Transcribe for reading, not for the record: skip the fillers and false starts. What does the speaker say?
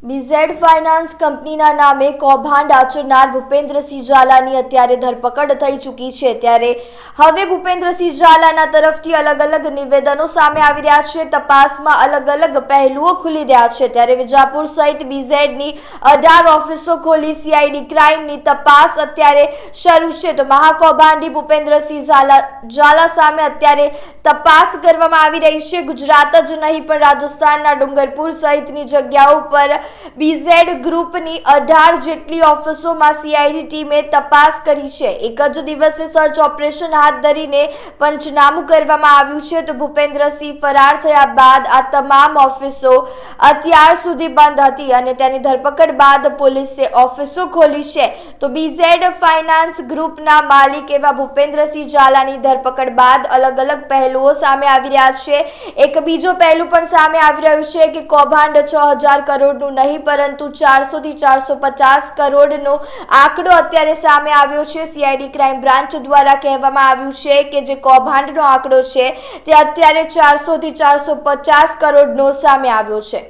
BZ finance કંપનીના નામે કૌભાંડ આચરનાર ભૂપેન્દ્રસિંહ ઝાલાની અત્યારે ધરપકડ થઈ ચૂકી છે। ત્યારે હવે ભૂપેન્દ્રસિંહ ઝાલાના તરફથી અલગ અલગ નિવેદનો સામે આવી રહ્યા છે। તપાસમાં અલગ અલગ પહેલુઓ ખુલી રહ્યા છે। ત્યારે વિજાપુર સહિત બીઝેડની 18 ઓફિસો ખોલી સીઆઈડી ક્રાઇમની તપાસ અત્યારે શરૂ છે। તો મહાકૌભાંડી ભૂપેન્દ્રસિંહ ઝાલા સામે અત્યારે તપાસ કરવામાં આવી રહી છે। ગુજરાત જ નહીં પણ રાજસ્થાનના ડુંગરપુર સહિતની જગ્યાઓ પર બીઝેડ ગ્રુપની 18 જેટલી ઓફિસોમાં સીઆઈડી ટીમે તપાસ કરી છે। એક જ દિવસે સર્ચ ઓપરેશન હાથ ધરીને પંચનામું કરવામાં આવ્યું છે। તો ભૂપેન્દ્રસિંહ ફરાર થયા બાદ આ તમામ ઓફિસો અત્યાર સુધી બંધ હતી અને તેની ધરપકડ બાદ પોલીસે ઓફિસો ખોલી છે। તો બીઝેડ ફાઇનાન્સ ગ્રુપના માલિક એવા ભૂપેન્દ્રસિંહ ઝાલાની ધરપકડ બાદ અલગ અલગ પહેલુઓ સામે આવી રહ્યા છે। એક બીજો પહેલું પણ સામે આવી રહ્યું છે કે કૌભાંડ 6000 કરોડનું નહીં પરંતુ 400 થી 450 કરોડનો આંકડો અત્યારે સામે આવ્યો છે। સીઆઈડી ક્રાઇમ બ્રાન્ચ દ્વારા કહેવામાં આવ્યું છે કે જે કૌભાંડનો આંકડો છે તે અત્યારે 400 થી 450 કરોડનો સામે આવ્યો છે।